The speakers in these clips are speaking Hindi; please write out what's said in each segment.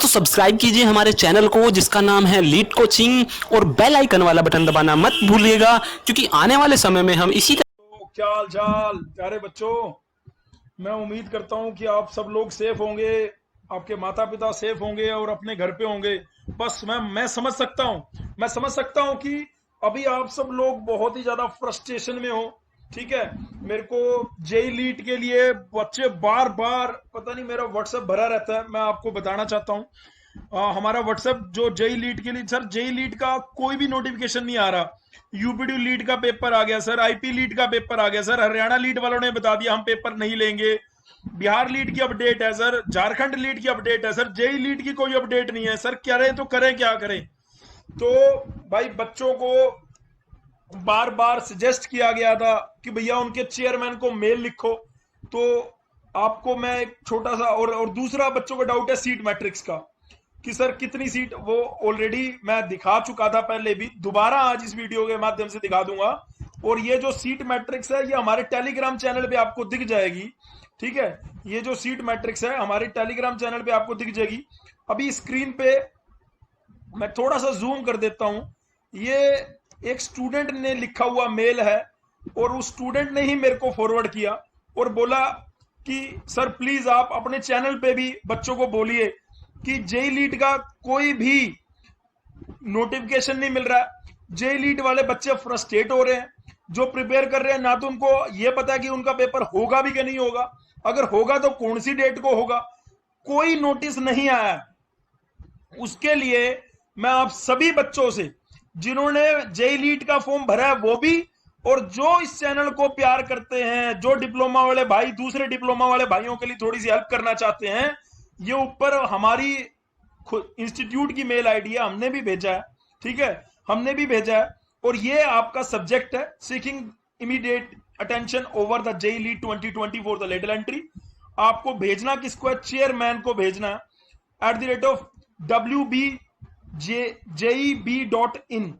दोस्तों सब्सक्राइब कीजिए हमारे चैनल को जिसका नाम है लीड कोचिंग, और बेल आइकन वाला बटन दबाना मत भूलिएगा, क्योंकि आने वाले समय में हम इसी तो क्या हाल चाल प्यारे बच्चों। मैं उम्मीद करता हूं कि आप सब लोग सेफ होंगे, आपके माता पिता सेफ होंगे और अपने घर पे होंगे। बस मैं समझ सकता हूं कि अभी आप सब लोग बहुत ही ज्यादा फ्रस्ट्रेशन में हो। ठीक है, मेरे को जेई लीट के लिए बच्चे बार बार, पता नहीं, मेरा व्हाट्सएप भरा रहता है। मैं आपको बताना चाहता हूँ, हमारा व्हाट्सएप जो जेई लीट के लिए, सर जेई लीट का कोई भी नोटिफिकेशन नहीं आ रहा। यूपीडी लीड का पेपर आ गया सर, आईपी लीड का पेपर आ गया सर, हरियाणा लीड वालों ने बता दिया हम पेपर नहीं लेंगे। बिहार लीड की अपडेट है सर, झारखंड लीड की अपडेट है सर, जेई लीड की कोई अपडेट नहीं है सर। करें तो करें क्या करें। तो भाई बच्चों को बार बार सजेस्ट किया गया था कि भैया उनके चेयरमैन को मेल लिखो। तो आपको मैं एक छोटा सा और दूसरा बच्चों का डाउट है सीट मैट्रिक्स का, कि सर कितनी सीट, वो ऑलरेडी मैं दिखा चुका था पहले भी, दोबारा आज इस वीडियो के माध्यम से दिखा दूंगा। और ये जो सीट मैट्रिक्स है ये हमारे टेलीग्राम चैनल पे आपको दिख जाएगी। ठीक है, ये जो सीट मैट्रिक्स है हमारे टेलीग्राम चैनल पे आपको दिख जाएगी। अभी स्क्रीन पे मैं थोड़ा सा जूम कर देता हूं। ये एक स्टूडेंट ने लिखा हुआ मेल है, और उस स्टूडेंट ने ही मेरे को फॉरवर्ड किया और बोला कि सर प्लीज आप अपने चैनल पे भी बच्चों को बोलिए कि जेई लीट का कोई भी नोटिफिकेशन नहीं मिल रहा है। जेई लीट वाले बच्चे फ्रस्ट्रेट हो रहे हैं, जो प्रिपेयर कर रहे हैं, ना तो उनको ये पता है कि उनका पेपर होगा भी कि नहीं होगा, अगर होगा तो कौन सी डेट को होगा, कोई नोटिस नहीं आया। उसके लिए मैं आप सभी बच्चों से, जिन्होंने जेई लीट का फॉर्म भरा है वो भी, और जो इस चैनल को प्यार करते हैं, जो डिप्लोमा वाले भाई दूसरे डिप्लोमा वाले भाइयों के लिए थोड़ी सी हेल्प करना चाहते हैं, ये ऊपर हमारी इंस्टीट्यूट की मेल आईडी है, हमने भी भेजा है। ठीक है, हमने भी भेजा है। और ये आपका सब्जेक्ट है, seeking immediate attention over the JELET 2020 for the lateral entry. आपको भेजना किसको है? चेयरमैन को भेजना है @wbjeb.in।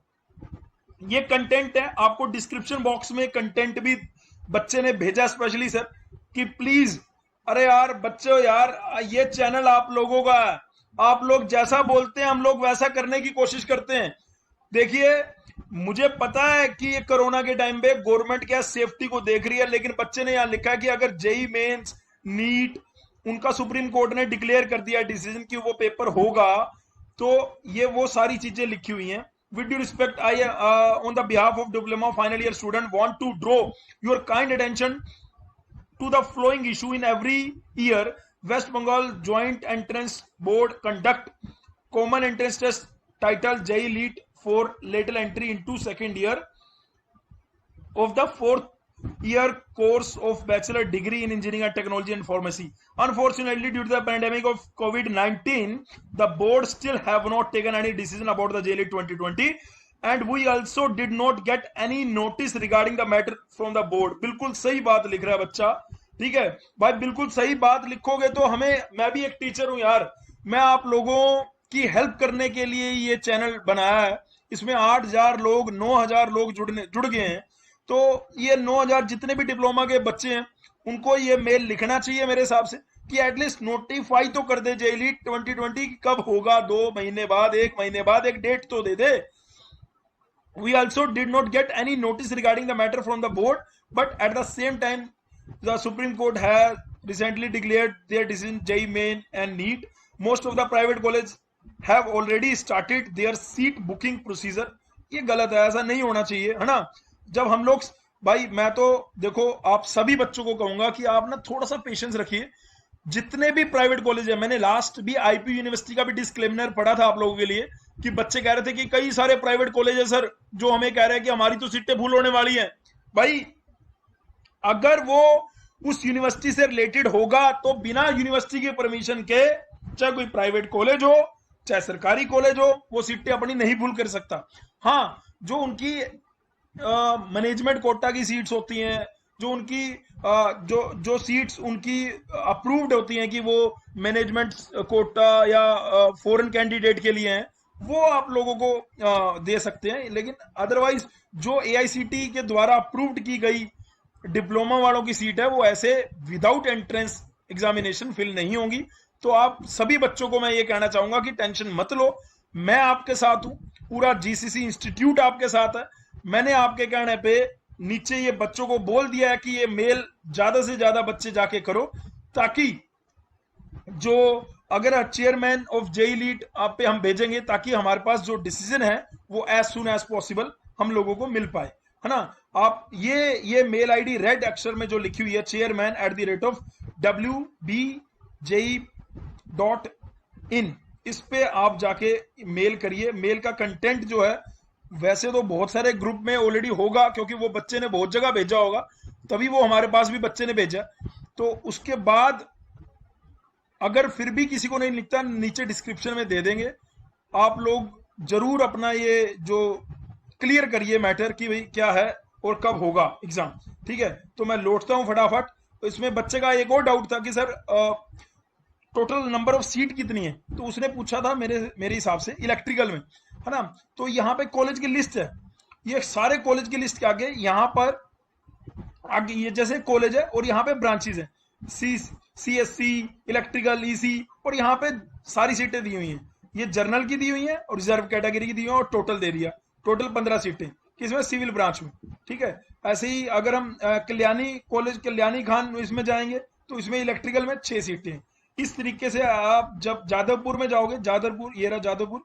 ये कंटेंट है, आपको डिस्क्रिप्शन बॉक्स में कंटेंट भी बच्चे ने भेजा स्पेशली सर, कि प्लीज, अरे यार बच्चों, यार ये चैनल आप लोगों का है, आप लोग जैसा बोलते हैं हम लोग वैसा करने की कोशिश करते हैं। देखिए, मुझे पता है कि ये कोरोना के टाइम पे गवर्नमेंट क्या सेफ्टी को देख रही है, लेकिन बच्चे ने यहां लिखा है कि अगर जेई मेंस, नीट, उनका सुप्रीम कोर्ट ने डिक्लेयर कर दिया डिसीजन कि वो पेपर होगा, तो ये वो सारी चीजें लिखी हुई हैं। With due respect, I, on the behalf of diploma final year student, want to draw your kind attention to the following issue. In every year, West Bengal Joint Entrance Board conduct common entrance test titled JEE Leet for lateral entry into second year of the fourth year course of bachelor degree in engineering and technology and pharmacy. Unfortunately, due to the pandemic of COVID-19, the board still have not taken any decision about the JEE 2020, and we also did not get any notice regarding the matter from the board. बिल्कुल सही बात लिख रहा है बच्चा। ठीक है भाई, बिल्कुल सही बात लिखोगे तो हमें, मैं भी एक टीचर हूं यार, मैं आप लोगों की हेल्प करने के लिए ये चैनल बनाया है। इसमें 8,000 लोग, 9,000 लोग जुड़ गए हैं। तो ये 9,000 जितने भी डिप्लोमा के बच्चे हैं, उनको ये मेल लिखना चाहिए मेरे हिसाब से, कि एटलीस्ट नोटिफाई तो कर दे जेई लीट 2020 कब होगा। 2 महीने बाद, 1 महीने बाद एक डेट तो दे दे। We also did not get any notice regarding the matter from the board, but at the same time, the Supreme Court has recently declared their decision JEE Main and NEET. Most of the private colleges have already started their seat booking procedure. ये गलत है, ऐसा नहीं होना चाहिए, है ना। जब हम लोग, भाई मैं तो देखो आप सभी बच्चों को कहूंगा कि आप ना थोड़ा सा पेशेंस रखिए। जितने भी प्राइवेट कॉलेज है, मैंने लास्ट भी आईपी यूनिवर्सिटी का भी डिस्क्लेमर पढ़ा था आप लोगों के लिए, कि बच्चे कह रहे थे कि कई सारे प्राइवेट कॉलेज है सर जो हमें कह रहे हैं कि हमारी तो सीटें फुल होने वाली हैं। भाई अगर वो उस यूनिवर्सिटी से रिलेटेड होगा तो बिना यूनिवर्सिटी की परमिशन के, चाहे कोई प्राइवेट कॉलेज हो चाहे सरकारी कॉलेज हो, वो सीटें अपनी नहीं फुल कर सकता। हाँ, जो उनकी मैनेजमेंट कोटा की सीट्स होती हैं, जो उनकी जो सीट्स उनकी अप्रूव्ड होती हैं कि वो मैनेजमेंट कोटा या फॉरेन कैंडिडेट के लिए हैं, वो आप लोगों को दे सकते हैं। लेकिन अदरवाइज जो एआईसीटी के द्वारा अप्रूव्ड की गई डिप्लोमा वालों की सीट है, वो ऐसे विदाउट एंट्रेंस एग्जामिनेशन फिल नहीं होंगी। तो आप सभी बच्चों को मैं ये कहना चाहूंगा कि टेंशन मत लो, मैं आपके साथ हूं, पूरा जीसीसी इंस्टीट्यूट आपके साथ है। मैंने आपके कहने पे नीचे ये बच्चों को बोल दिया है कि ये मेल ज्यादा से ज्यादा बच्चे जाके करो, ताकि जो अगर चेयरमैन ऑफ जेई लीड आप पे हम भेजेंगे, ताकि हमारे पास जो डिसीजन है वो एज सुन एज पॉसिबल हम लोगों को मिल पाए, है ना। आप ये मेल आईडी रेड अक्षर में जो लिखी हुई है chairman@wbjei.in, इस पे आप जाके मेल करिए। मेल का कंटेंट जो है वैसे तो बहुत सारे ग्रुप में ऑलरेडी होगा, क्योंकि वो बच्चे ने बहुत जगह भेजा होगा, तभी वो हमारे पास भी बच्चे ने भेजा। तो उसके बाद अगर फिर भी किसी को नहीं लिखता, नीचे डिस्क्रिप्शन में दे देंगे, आप लोग जरूर अपना ये जो क्लियर करिए मैटर कि भाई क्या है और कब होगा एग्जाम, ठीक है। तो मैं लौटता हूं फटाफट। तो इसमें बच्चे का एक और डाउट था कि sir total number of seat कितनी है, तो उसने पूछा था मेरे हिसाब से इलेक्ट्रिकल में, है ना। तो यहाँ पे कॉलेज की लिस्ट है, ये सारे कॉलेज की लिस्ट के आगे यहाँ पर आगे ये जैसे कॉलेज है और यहाँ पे ब्रांचेज है, CSC, इलेक्ट्रिकल, EC, और यहाँ पे सारी सीटें दी हुई हैं। ये जर्नल की दी हुई हैं और रिजर्व कैटेगरी की दी हुई है, और टोटल दे दिया, टोटल 15 सीटें किसमें, सिविल ब्रांच में, ठीक है। ऐसे ही अगर हम कल्याणी कॉलेज कल्याणी खान इसमें जाएंगे तो इसमें इलेक्ट्रिकल में 6 सीटें हैं। इस तरीके से आप जब जादवपुर में जाओगे, जादवपुर, ये रहा जादवपुर,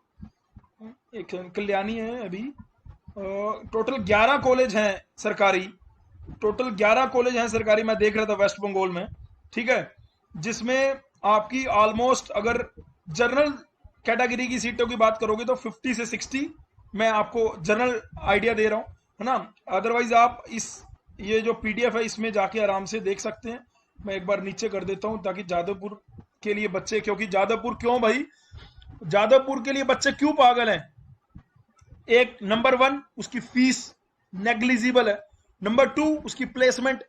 एक कल्याणी है अभी, टोटल 11 कॉलेज हैं सरकारी, टोटल 11 कॉलेज हैं सरकारी, मैं देख रहा था वेस्ट बंगाल में, ठीक है। जिसमें आपकी ऑलमोस्ट अगर जनरल कैटेगरी की सीटों की बात करोगे तो 50 से 60 मैं आपको जनरल आइडिया दे रहा हूं, है ना। अदरवाइज आप ये जो PDF है इसमें जाके आराम से देख सकते हैं। मैं एक बार नीचे कर देता हूं ताकि जादवपुर के लिए बच्चे, क्योंकि जादवपुर क्यों भाई, जादवपुर के लिए बच्चे क्यों पागल हैं, एक नंबर 1 उसकी फीस नेग्लिजिबल है, नंबर 2 उसकी प्लेसमेंट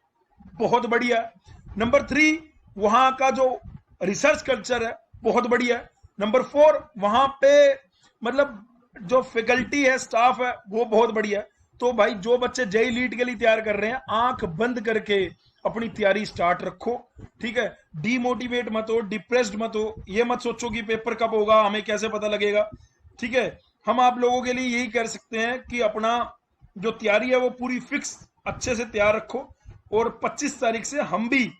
बहुत बढ़िया है, नंबर 3 वहां का जो रिसर्च कल्चर है बहुत बढ़िया है, नंबर 4 वहां पे मतलब जो फैकल्टी है, स्टाफ है, वो बहुत बढ़िया है। तो भाई जो बच्चे जेई लीड के लिए तैयार कर रहे हैं, आंख बंद करके अपनी तैयारी स्टार्ट रखो, ठीक है। डीमोटिवेट मत हो, डिप्रेस्ड मत हो, ये मत सोचो कि पेपर कब होगा, हमें कैसे पता लगेगा, ठीक है। हम आप लोगों के लिए यही कर सकते हैं कि अपना जो तैयारी है वो पूरी फिक्स अच्छे से तैयार रखो, और 25 तारीख से हम भी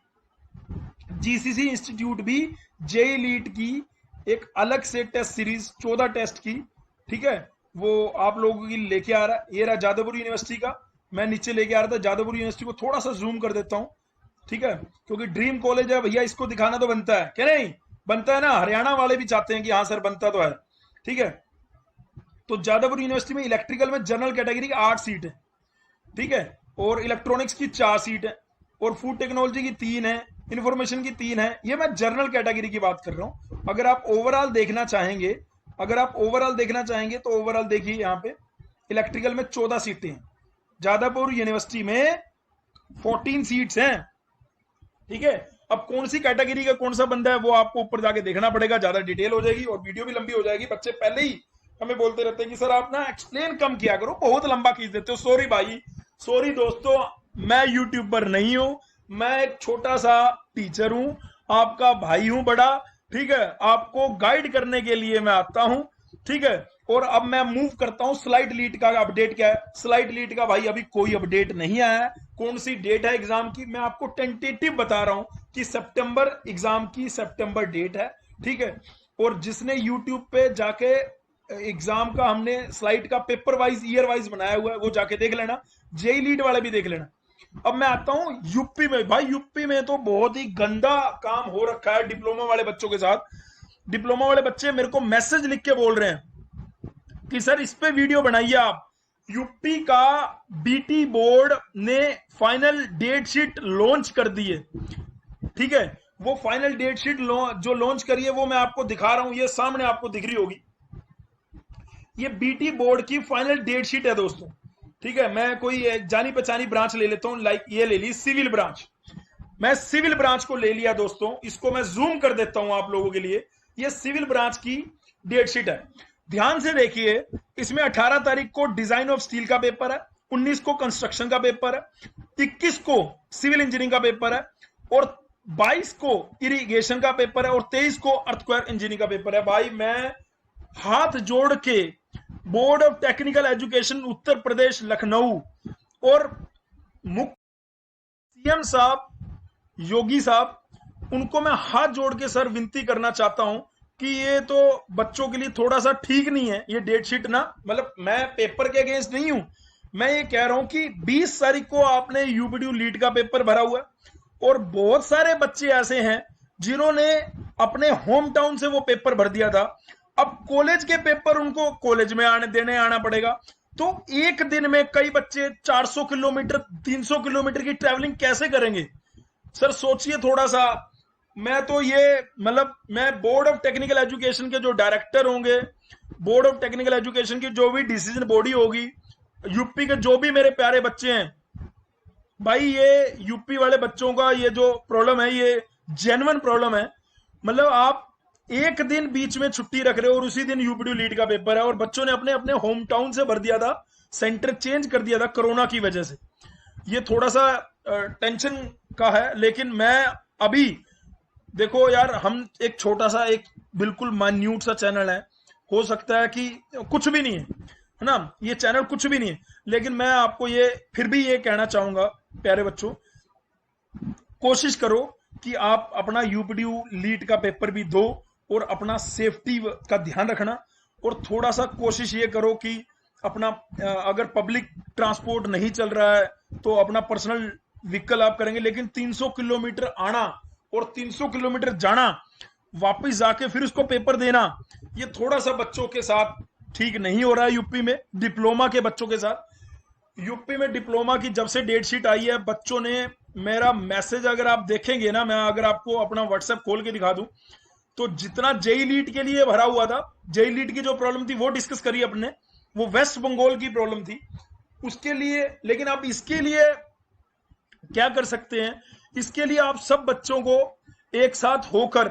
जीसीसी इंस्टीट्यूट भी जेई लीड की एक अलग से टेस्ट सीरीज 14 टेस्ट की, ठीक है, वो आप लोगों की लेके आ रहा है। ये रहा जादवपुर यूनिवर्सिटी का, मैं नीचे लेके आ रहा था, जादवपुर यूनिवर्सिटी को थोड़ा सा जूम कर देता हूं, ठीक है, क्योंकि ड्रीम कॉलेज है भैया, इसको दिखाना तो बनता है, क्या नहीं बनता है ना। हरियाणा वाले भी चाहते हैं कि हाँ सर बनता तो है, ठीक है। तो जादवपुर यूनिवर्सिटी में इलेक्ट्रिकल में जनरल कैटेगरी की 8 सीट है, ठीक है, और इलेक्ट्रॉनिक्स की 4 सीट है, और फूड टेक्नोलॉजी की 3 है, इंफॉर्मेशन की 3 है। ये मैं जनरल कैटेगरी की बात कर रहा हूं। अगर आप ओवरऑल देखना चाहेंगे, तो ओवरऑल देखिए, यहाँ पे इलेक्ट्रिकल में 14 सीटें हैं, जादवपुर यूनिवर्सिटी में 14 सीट्स हैं, ठीक है। अब कौन सी कैटेगरी का कौन सा बंदा है वो आपको ऊपर जाके देखना पड़ेगा, ज्यादा डिटेल हो जाएगी और वीडियो भी लंबी हो जाएगी। बच्चे पहले ही हमें बोलते रहते हैं कि सर आप ना एक्सप्लेन कम किया करो, बहुत लंबा खींच देते हो। सॉरी भाई, सॉरी दोस्तों, मैं यूट्यूब पर नहीं हूं, मैं एक छोटा सा टीचर हूं, आपका भाई हूं बड़ा, ठीक है। आपको गाइड करने के लिए मैं आता हूं, ठीक है। और अब मैं मूव करता हूं स्लाइड लीड का अपडेट क्या है। स्लाइड लीड का भाई अभी कोई अपडेट नहीं आया है, कौन सी डेट है एग्जाम की मैं आपको टेंटेटिव बता रहा हूं कि सितंबर एग्जाम की, सितंबर डेट है, ठीक है। और जिसने यूट्यूब पे जाके एग्जाम का हमने स्लाइड का पेपर वाइज ईयर वाइज बनाया हुआ है वो जाके देख लेना, जेई लीड वाले भी देख लेना। अब मैं आता हूं यूपी में। भाई यूपी में तो बहुत ही गंदा काम हो रखा है डिप्लोमा वाले बच्चों के साथ। डिप्लोमा वाले बच्चे मेरे को मैसेज लिख के बोल रहे हैं कि सर इस पे वीडियो बनाइए आप। यूपी का बीटी बोर्ड ने फाइनल डेट शीट लॉन्च कर दी है, ठीक है। वो फाइनल डेट शीट जो लॉन्च करी है वो मैं आपको दिखा रहा हूं, ये सामने आपको दिख रही होगी। ये बीटी बोर्ड की फाइनल डेट शीट है दोस्तों, ठीक है। मैं कोई एक जानी पहचानी ब्रांच ले लेता हूं, लाइक ये ले ली सिविल ब्रांच। मैं सिविल ब्रांच को ले लिया दोस्तों, इसको मैं जूम कर देता हूं आप लोगों के लिए। ये सिविल ब्रांच की डेट शीट है, ध्यान से देखिए। इसमें 18 तारीख को डिजाइन ऑफ स्टील का पेपर है, 19 को कंस्ट्रक्शन का पेपर है, 21 को सिविल इंजीनियरिंग का पेपर है, और 22 को इरिगेशन का पेपर है और 23 को अर्थक्वेक इंजीनियरिंग का पेपर है। भाई मैं हाथ जोड़ के board of technical education Uttar Pradesh Lucknow और मुख्य सीएम साहब योगी साहब, उनको मैं हाथ जोड़ के सर विनती करना चाहता हूं कि ये तो बच्चों के लिए थोड़ा सा ठीक नहीं है ये डेट शीट ना। मतलब मैं पेपर के अगेंस्ट नहीं हूं, मैं ये कह रहा हूं कि 20 तारीख को आपने यूपीडीयू लीड का पेपर भरा हुआ है और बहुत सारे बच्चे ऐसे हैं जिन्होंने अपने होम टाउन से वो पेपर भर दिया था। अब कॉलेज के पेपर उनको कॉलेज में आना पड़ेगा, तो एक दिन में कई बच्चे 400 किलोमीटर 300 किलोमीटर की ट्रैवलिंग कैसे करेंगे सर? सोचिए थोड़ा सा। मैं तो ये मतलब मैं बोर्ड ऑफ टेक्निकल एजुकेशन के जो डायरेक्टर होंगे, बोर्ड ऑफ टेक्निकल एजुकेशन की जो भी डिसीजन बॉडी होगी, यूपी के जो भी मेरे प्यारे बच्चे हैं, भाई ये यूपी वाले बच्चों का ये जो प्रॉब्लम है ये जेन्युइन प्रॉब्लम है। मतलब आप एक दिन बीच में छुट्टी रख रहे हो और उसी दिन यूपीडीयू लीड का पेपर है और बच्चों ने अपने अपने होम टाउन से भर दिया था, सेंटर चेंज कर दिया था कोरोना की वजह से। ये थोड़ा सा टेंशन का है। लेकिन मैं अभी देखो यार, हम एक छोटा सा एक बिल्कुल मान्यूट सा चैनल है, हो सकता है कि कुछ भी नहीं है ना, ये चैनल कुछ भी नहीं है, लेकिन मैं आपको ये फिर भी ये कहना चाहूंगा प्यारे बच्चों, कोशिश करो कि आप अपना यूपीडीयू लीड का पेपर भी दो और अपना सेफ्टी का ध्यान रखना। और थोड़ा सा कोशिश ये करो कि अपना अगर पब्लिक ट्रांसपोर्ट नहीं चल रहा है तो अपना पर्सनल व्हीकल आप करेंगे, लेकिन 300 किलोमीटर आना और 300 किलोमीटर जाना, वापस जाके फिर उसको पेपर देना, ये थोड़ा सा बच्चों के साथ ठीक नहीं हो रहा है। यूपी में डिप्लोमा के बच्चों के साथ, यूपी में डिप्लोमा की जब से डेट शीट आई है, बच्चों ने मेरा मैसेज अगर आप देखेंगे ना, मैं अगर आपको अपना व्हाट्सएप खोल के दिखा दूं तो जितना जेई लीड के लिए भरा हुआ था, जेई लीड की जो प्रॉब्लम थी वो डिस्कस करी अपने, वो वेस्ट बंगाल की प्रॉब्लम थी उसके लिए। लेकिन आप इसके लिए क्या कर सकते हैं, इसके लिए आप सब बच्चों को एक साथ होकर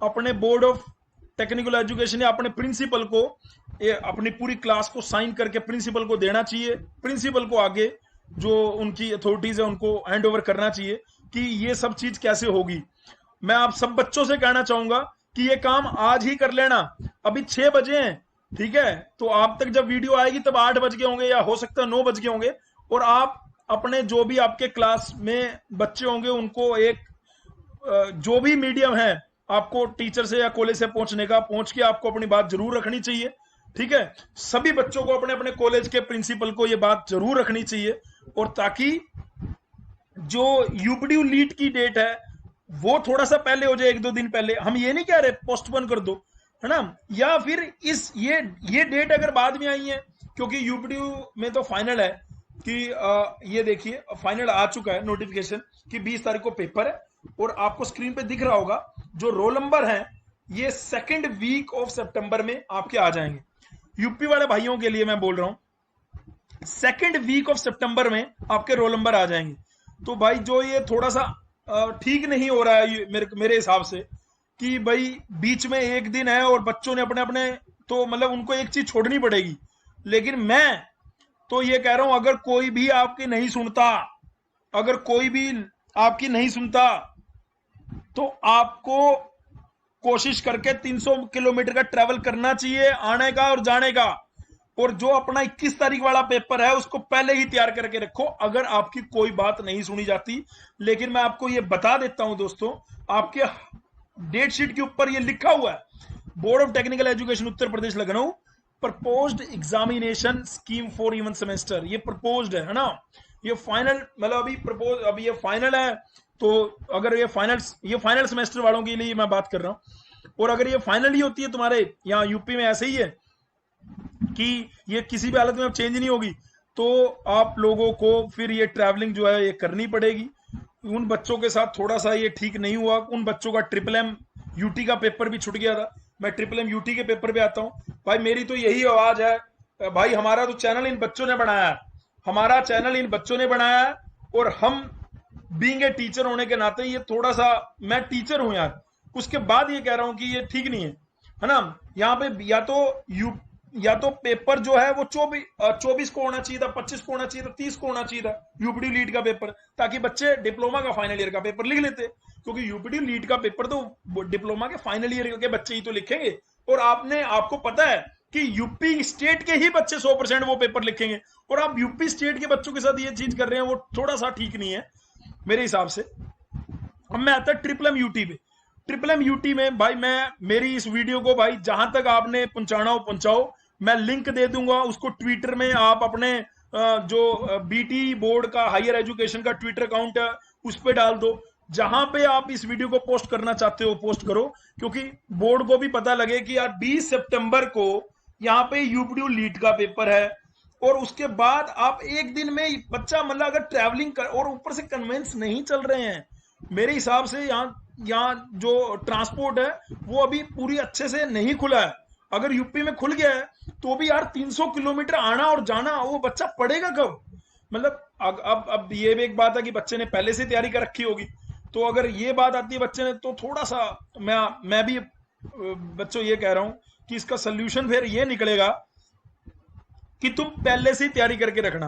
अपने बोर्ड ऑफ टेक्निकल एजुकेशन या अपने प्रिंसिपल को अपनी पूरी क्लास को साइन करके प्रिंसिपल को देना चाहिए। प्रिंसिपल को आगे जो उनकी अथॉरिटीज है उनको हैंड ओवर करना चाहिए कि ये सब चीज कैसे होगी। मैं आप सब बच्चों से कहना चाहूंगा कि ये काम आज ही कर लेना। अभी 6 बजे हैं, ठीक है, तो आप तक जब वीडियो आएगी तब 8 बज गए होंगे या हो सकता है 9 बज गए होंगे। और आप अपने जो भी आपके क्लास में बच्चे होंगे उनको एक जो भी मीडियम है आपको टीचर से या कॉलेज से पहुंचने का, पहुंच के आपको अपनी बात जरूर रखनी चाहिए, ठीक है। सभी बच्चों को अपने अपने कॉलेज के प्रिंसिपल को ये बात जरूर रखनी चाहिए, और ताकि जो यूपीडीयू लीड की डेट है वो थोड़ा सा पहले हो जाए, 1-2 दिन पहले। हम ये नहीं कह रहे पोस्टपोन कर दो, है ना, या फिर इस ये डेट अगर बाद में आई है, क्योंकि यूपीडीयू में तो फाइनल है कि ये देखिए फाइनल आ चुका है नोटिफिकेशन कि 20 तारीख को पेपर है, और आपको स्क्रीन पे दिख रहा होगा जो रोल नंबर है ये 2nd वीक ऑफ सितंबर में आपके आ जाएंगे। यूपी वाले भाइयों के लिए मैं बोल रहा हूं 2nd वीक ऑफ सितंबर में आपके रोल नंबर आ जाएंगे। तो भाई जो ये थोड़ा सा ठीक नहीं हो रहा है मेरे हिसाब से कि भाई बीच में एक दिन है और बच्चों ने अपने अपने, तो मतलब उनको एक चीज छोड़नी पड़ेगी। लेकिन मैं तो ये कह रहा हूं अगर कोई भी आपकी नहीं सुनता, अगर कोई भी आपकी नहीं सुनता तो आपको कोशिश करके 300 किलोमीटर का ट्रैवल करना चाहिए आने का और जाने का। और जो अपना 21 तारीख वाला पेपर है उसको पहले ही तैयार करके रखो अगर आपकी कोई बात नहीं सुनी जाती। लेकिन मैं आपको ये बता देता हूं दोस्तों, आपके डेट शीट के ऊपर ये लिखा हुआ है, board of technical education Uttar Pradesh Lucknow proposed examination scheme for even semester. ये प्रपोज्ड है ना, ये फाइनल मतलब अभी ये फाइनल है। तो अगर ये फाइनल सेमेस्टर वालों के लिए मैं बात कर रहा हूं, और अगर ये फाइनल ही होती है तुम्हारे यहाँ यूपी में, ऐसे ही है कि ये किसी भी हालत में अब चेंज नहीं होगी, तो आप लोगों को फिर ये ट्रैवलिंग जो है ये करनी पड़ेगी। उन बच्चों के साथ थोड़ा सा ये ठीक नहीं हुआ, उन बच्चों का MMM यूटी का पेपर भी छूट गया था। मैं MMM यूटी के पेपर पे आता हूँ भाई, मेरी तो यही आवाज है भाई, हमारा तो चैनल इन बच्चों ने बनाया है, हमारा चैनल इन बच्चों ने बनाया है। और हम बीइंग ए टीचर होने के नाते ये थोड़ा सा, मैं टीचर हूं यार, उसके बाद ये कह रहा हूं कि ये ठीक नहीं है ना। यहाँ पे या तो या तो पेपर जो है वो 24 को होना चाहिए था, 25 को होना चाहिए था, 30 को होना चाहिए था यूपीडी लीड का पेपर, ताकि बच्चे डिप्लोमा का फाइनल ईयर का पेपर लिख लेते, क्योंकि यूपीडी लीड का पेपर तो डिप्लोमा के फाइनल ईयर के बच्चे ही तो लिखेंगे। और आपको पता है कि यूपी स्टेट के ही बच्चे 100% वो पेपर लिखेंगे, और आप यूपी स्टेट के बच्चों के साथ ये चीज कर रहे हैं, वो थोड़ा सा ठीक नहीं है मेरे हिसाब से। अब मैं आता ट्रिपल एम यूटी पे। ट्रिपल एम यूटी में भाई मैं मेरी इस वीडियो को भाई जहां तक आपने पहुंचाना हो पहुंचाओ, मैं लिंक दे दूंगा उसको ट्विटर में, आप अपने जो बीटी बोर्ड का हायर एजुकेशन का ट्विटर अकाउंट है उस पर डाल दो, जहां पे आप इस वीडियो को पोस्ट करना चाहते हो पोस्ट करो, क्योंकि बोर्ड को भी पता लगे कि यार 20 सितंबर को यहाँ पे यूपीडी लीड का पेपर है, और उसके बाद आप एक दिन में बच्चा मतलब अगर ट्रैवलिंग कर और ऊपर से कन्वेंस नहीं चल रहे हैं, मेरे हिसाब से यहाँ जो ट्रांसपोर्ट है वो अभी पूरी अच्छे से नहीं खुला है। अगर यूपी में खुल गया है तो भी यार 300 किलोमीटर आना और जाना, वो बच्चा पढ़ेगा कब? मतलब अब ये भी एक बात है कि बच्चे ने पहले से तैयारी कर रखी होगी, तो अगर ये बात आती है बच्चे ने तो थोड़ा सा मैं भी बच्चों ये कह रहा हूं कि इसका सोल्यूशन फिर ये निकलेगा कि तुम पहले से ही तैयारी करके रखना,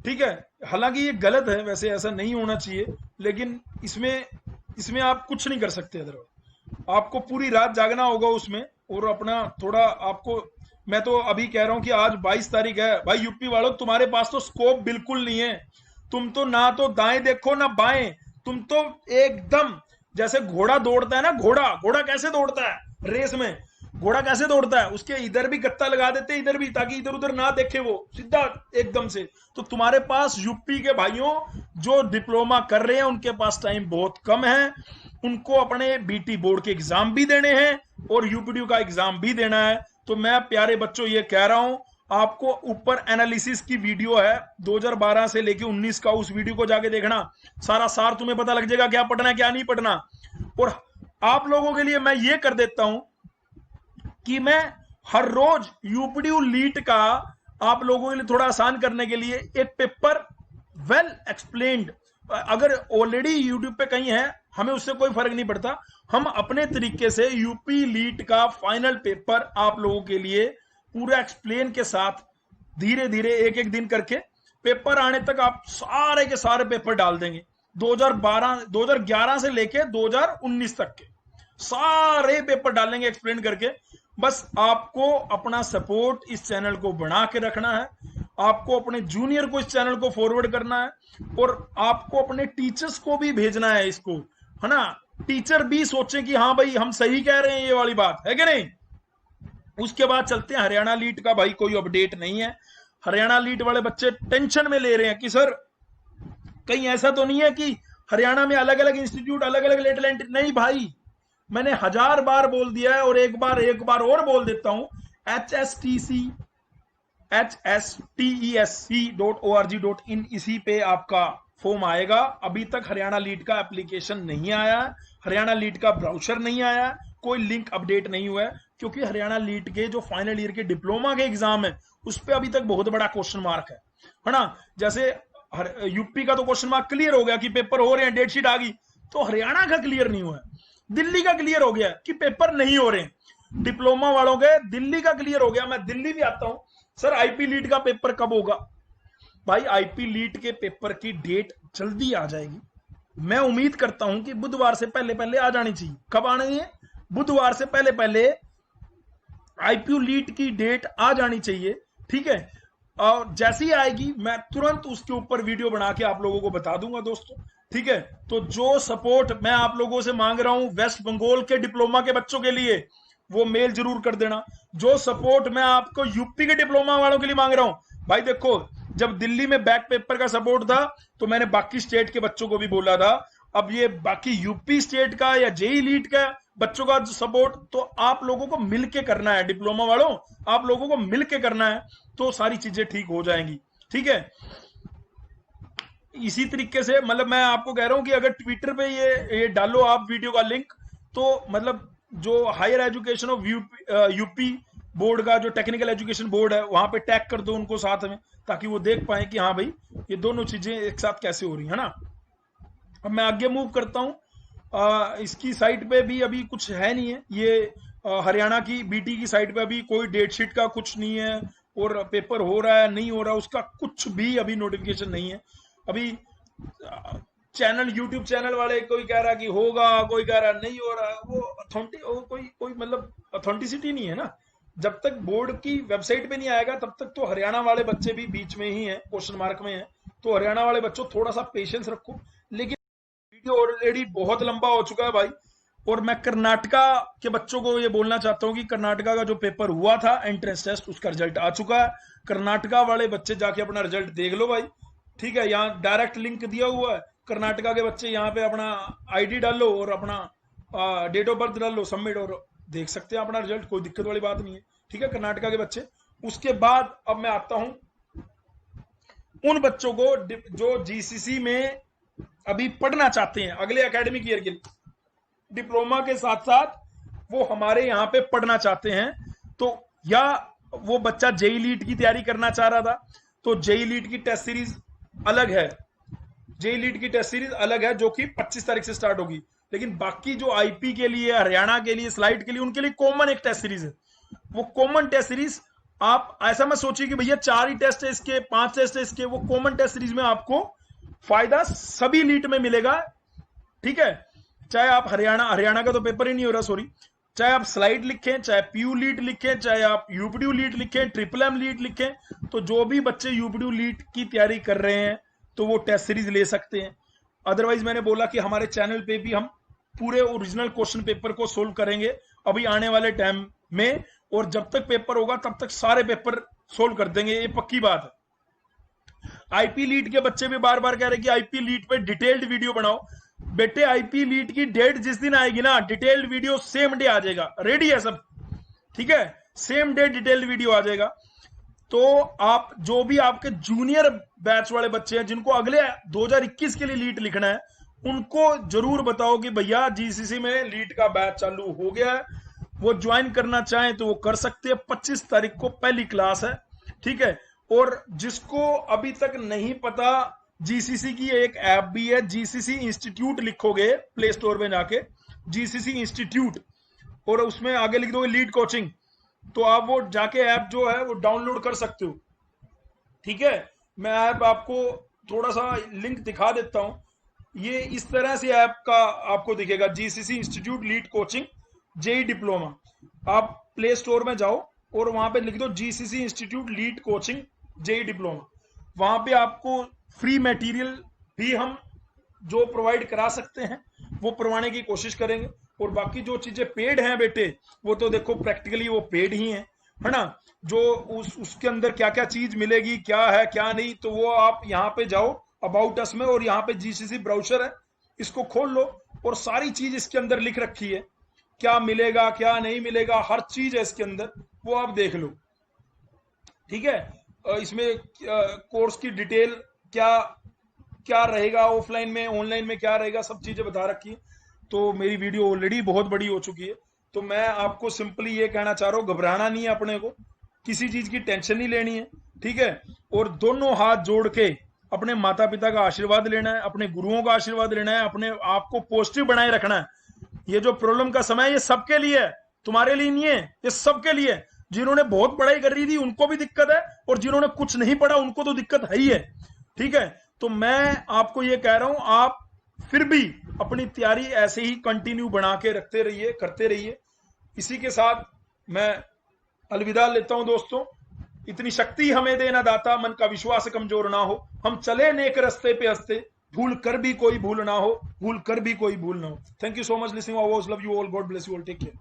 ठीक है। हालांकि ये गलत है, वैसे ऐसा नहीं होना चाहिए, लेकिन इसमें आप कुछ नहीं कर सकते। अदरवाइज आपको पूरी रात जागना होगा उसमें, और अपना थोड़ा आपको, मैं तो अभी कह रहा हूं कि आज 22 तारीख है भाई, यूपी वालों तुम्हारे पास तो स्कोप बिल्कुल नहीं है। तुम तो ना तो दाएं देखो ना बाएं, तुम तो एकदम जैसे घोड़ा दौड़ता है ना, घोड़ा कैसे दौड़ता है रेस में, घोड़ा कैसे दौड़ता है, उसके इधर भी गत्ता लगा देते इधर भी, ताकि इधर उधर ना देखे वो सीधा एकदम से। तो तुम्हारे पास यूपी के भाइयों जो डिप्लोमा कर रहे हैं उनके पास टाइम बहुत कम है, उनको अपने बीटी बोर्ड के एग्जाम भी देने हैं और यूपीडी का एग्जाम भी देना है। तो मैं प्यारे बच्चों ये कह रहा हूं, आपको ऊपर एनालिसिस की वीडियो है 2012 से लेके 19 का, उस वीडियो को जाके देखना, सारा सार तुम्हें पता लग जाएगा क्या पढ़ना है क्या नहीं पढ़ना। और आप लोगों के लिए मैं ये कर देता हूं कि मैं हर रोज यूपीडी लीट का आप लोगों के लिए थोड़ा आसान करने के लिए एक पेपर वेल एक्सप्लेन्ड, अगर ऑलरेडी यूट्यूब पे कहीं है हमें उससे कोई फर्क नहीं पड़ता, हम अपने तरीके से यूपी लीट का फाइनल पेपर आप लोगों के लिए पूरा एक्सप्लेन के साथ धीरे धीरे एक एक दिन करके पेपर आने तक आप सारे के सारे पेपर डाल देंगे। 2011 से लेके 2019 तक के सारे पेपर डालेंगे एक्सप्लेन करके। बस आपको अपना सपोर्ट इस चैनल को बना के रखना है, आपको अपने जूनियर को इस चैनल को फॉरवर्ड करना है, और आपको अपने टीचर्स को भी भेजना है इसको, है ना। टीचर भी सोचे कि हाँ भाई हम सही कह रहे हैं, ये वाली बात है कि नहीं। उसके बाद चलते हैं हरियाणा लीट का। भाई कोई अपडेट नहीं है, हरियाणा लीट वाले बच्चे टेंशन में ले रहे हैं कि सर कहीं ऐसा तो नहीं है कि हरियाणा में अलग अलग इंस्टीट्यूट अलग अलग लेट। नहीं भाई, मैंने 1000 बार बोल दिया है और एक बार और बोल देता हूं, hstesc.org.in इसी पे आपका फॉर्म आएगा। अभी तक हरियाणा लीट का एप्लीकेशन नहीं आया, हरियाणा लीट का ब्राउचर नहीं आया, कोई लिंक अपडेट नहीं हुआ है, क्योंकि हरियाणा लीट के जो फाइनल ईयर के डिप्लोमा के एग्जाम है उस पर अभी तक बहुत बड़ा क्वेश्चन मार्क है ना। जैसे यूपी का तो क्वेश्चन मार्क क्लियर हो गया कि पेपर हो रहे हैं, डेट शीट आ गई, तो हरियाणा का क्लियर नहीं हुआ है। दिल्ली का क्लियर हो गया कि पेपर नहीं हो रहे हैं, डिप्लोमा वालों के दिल्ली का क्लियर हो गया। मैं दिल्ली भी आता हूं, सर आईपी लीट का पेपर कब होगा? भाई आईपी लीट के पेपर की डेट जल्दी आ जाएगी, मैं उम्मीद करता हूं कि बुधवार से पहले पहले आ जानी चाहिए। कब आनी है? बुधवार से पहले पहले आईपी लीट की डेट आ जानी चाहिए, ठीक है। और जैसी आएगी मैं तुरंत उसके ऊपर वीडियो बना के आप लोगों को बता दूंगा दोस्तों, ठीक है। तो जो सपोर्ट मैं आप लोगों से मांग रहा हूं वेस्ट बंगाल के डिप्लोमा के बच्चों के लिए, वो मेल जरूर कर देना। जो सपोर्ट मैं आपको यूपी के डिप्लोमा वालों के लिए मांग रहा हूं, भाई देखो जब दिल्ली में बैक पेपर का सपोर्ट था तो मैंने बाकी स्टेट के बच्चों को भी बोला था, अब ये बाकी यूपी स्टेट का या जेई लीट का बच्चों का सपोर्ट तो आप लोगों को मिलके करना है, डिप्लोमा वालों आप लोगों को मिलके करना है, तो सारी चीजें ठीक हो जाएंगी, ठीक है। इसी तरीके से मतलब मैं आपको कह रहा हूं कि अगर ट्विटर पे ये डालो आप वीडियो का लिंक, तो मतलब जो higher education of UP board का जो टेक्निकल एजुकेशन बोर्ड है वहां पे टैग कर दो उनको साथ में, ताकि वो देख पाए कि हाँ भाई ये दोनों चीजें एक साथ कैसे हो रही है ना। अब मैं आगे मूव करता हूं, इसकी साइट पे भी अभी कुछ है नहीं है, ये हरियाणा की बीटी की साइट पे अभी कोई डेट शीट का कुछ नहीं है, और पेपर हो रहा है नहीं हो रहा उसका कुछ भी अभी नोटिफिकेशन नहीं है। अभी चैनल, यूट्यूब चैनल वाले कोई कह रहा कि होगा, कोई कह रहा नहीं हो रहा, वो कोई कोई मतलब अथेंटिसिटी नहीं है ना। जब तक बोर्ड की वेबसाइट पे नहीं आएगा तब तक तो हरियाणा वाले बच्चे भी बीच में ही है, क्वेश्चन मार्क में है। तो हरियाणा वाले बच्चों थोड़ा सा पेशेंस रखो। लेकिन वीडियो ऑलरेडी बहुत लंबा हो चुका है भाई, और मैं कर्नाटका के बच्चों को ये बोलना चाहता हूँ कि कर्नाटका का जो पेपर हुआ था एंट्रेंस टेस्ट, उसका रिजल्ट आ चुका है। कर्नाटका वाले बच्चे जाके अपना रिजल्ट देख लो भाई, ठीक है। यहाँ डायरेक्ट लिंक दिया हुआ है, कर्नाटका के बच्चे यहाँ पे अपना आईडी डालो और अपना डेट ऑफ बर्थ डालो, सबमिट, और देख सकते हैं अपना रिजल्ट, कोई दिक्कत वाली बात नहीं है, ठीक है, कर्नाटका के बच्चे। उसके बाद अब मैं आता हूं उन बच्चों को जो जीसीसी में अभी पढ़ना चाहते हैं अगले एकेडमिक ईयर के लिए, डिप्लोमा के साथ साथ वो हमारे यहाँ पे पढ़ना चाहते हैं। तो या वो बच्चा जेई लीट की तैयारी करना चाह रहा था, तो जेई लीट की टेस्ट सीरीज अलग है, जेई लीट की टेस्ट सीरीज अलग है जो कि 25 तारीख से स्टार्ट होगी। लेकिन बाकी जो आईपी के लिए, हरियाणा के लिए, स्लाइड के लिए, उनके लिए कॉमन एक टेस्ट सीरीज है। वो कॉमन टेस्ट सीरीज आप ऐसा मत सोचिए कि भैया 4 ही टेस्ट है इसके, 5 टेस्ट है इसके। वो कॉमन टेस्ट सीरीज में आपको फायदा सभी लीट में मिलेगा, ठीक है। चाहे आप हरियाणा का तो पेपर ही नहीं हो रहा, सॉरी, चाहे आप स्लाइड लिखें, चाहे पीयू लीट लिखें, चाहे आप यूपीडीयू लीट लिखें, ट्रिपल एम लीट लिखें, तो जो भी बच्चे यूपीडीयू लीट की तैयारी कर रहे हैं तो वो टेस्ट सीरीज ले सकते हैं। अदरवाइज मैंने बोला कि हमारे चैनल पे भी हम पूरे ओरिजिनल क्वेश्चन पेपर को सोल्व करेंगे अभी आने वाले टाइम में, और जब तक पेपर होगा तब तक सारे पेपर सोल्व कर देंगे, ये पक्की बात है। आईपी लीट के बच्चे भी बार बार कह रहे कि आईपी लीट पे डिटेल्ड वीडियो बनाओ। बेटे आईपी लीट की डेट जिस दिन आएगी ना, डिटेल्ड वीडियो सेम डे आ जाएगा, रेडी है सब, ठीक है, सेम डे डिटेल्ड वीडियो आ जाएगा। तो आप जो भी आपके जूनियर बैच वाले बच्चे हैं जिनको अगले 2021 के लिए लीट लिखना है, उनको जरूर बताओ कि भैया जीसीसी में लीट का बैच चालू हो गया है, वो ज्वाइन करना चाहें तो वो कर सकते हैं। 25 तारीख को पहली क्लास है, ठीक है। और जिसको अभी तक नहीं पता, जीसीसी की एक ऐप भी है, जीसीसी इंस्टीट्यूट लिखोगे प्ले स्टोर में जाके, जीसीसी इंस्टीट्यूट, और उसमें आगे लिख दोगे लीड कोचिंग, तो आप वो जाके ऐप जो है वो डाउनलोड कर सकते हो, ठीक है। मैं ऐप आपको थोड़ा सा लिंक दिखा देता हूं। ये इस तरह से ऐप का आपको दिखेगा, GCC institute lead coaching JE diploma. आप प्ले स्टोर में जाओ और वहां पे लिख दो GCC institute lead coaching JE diploma. वहां पे आपको फ्री मटेरियल भी हम जो प्रोवाइड करा सकते हैं वो करवाने की कोशिश करेंगे, और बाकी जो चीजें पेड हैं बेटे, वो तो देखो प्रैक्टिकली वो पेड ही है ना। जो उसके अंदर क्या क्या चीज मिलेगी, क्या है क्या नहीं, तो वो आप यहाँ पे जाओ अबाउट अस में, और यहाँ पे जीसीसी ब्राउजर है, इसको खोल लो और सारी चीज इसके अंदर लिख रखी है, क्या मिलेगा क्या नहीं मिलेगा, हर चीज है इसके अंदर, वो आप देख लो, ठीक है। इसमें कोर्स की डिटेल क्या क्या रहेगा, ऑफलाइन में ऑनलाइन में क्या रहेगा, सब चीजें बता रखी है। तो मेरी वीडियो ऑलरेडी बहुत बड़ी हो चुकी है, तो मैं आपको सिंपली ये कहना चाह रहा हूँ, घबराना नहीं है, अपने को किसी चीज की टेंशन नहीं लेनी है, ठीक है। और दोनों हाथ जोड़ के अपने माता पिता का आशीर्वाद लेना है, अपने गुरुओं का आशीर्वाद लेना है, अपने आप को पॉजिटिव बनाए रखना है। ये जो प्रॉब्लम का समय है ये सबके लिए है, तुम्हारे लिए नहीं है, ये सबके लिए है। जिन्होंने बहुत पढ़ाई कर रही थी उनको भी दिक्कत है, और जिन्होंने कुछ नहीं पढ़ा उनको तो दिक्कत है ही है, ठीक है। तो मैं आपको ये कह रहा हूं, आप फिर भी अपनी तैयारी ऐसे ही कंटिन्यू बना के रखते रहिए, करते रहिए। इसी के साथ मैं अलविदा लेता हूं दोस्तों। इतनी शक्ति हमें देना दाता, मन का विश्वास कमजोर ना हो, हम चले नेक रस्ते पे हंसते, भूल कर भी कोई भूल ना हो, भूल कर भी कोई भूल ना हो। Thank you so much listening our voice, love you all, God bless you all, take care.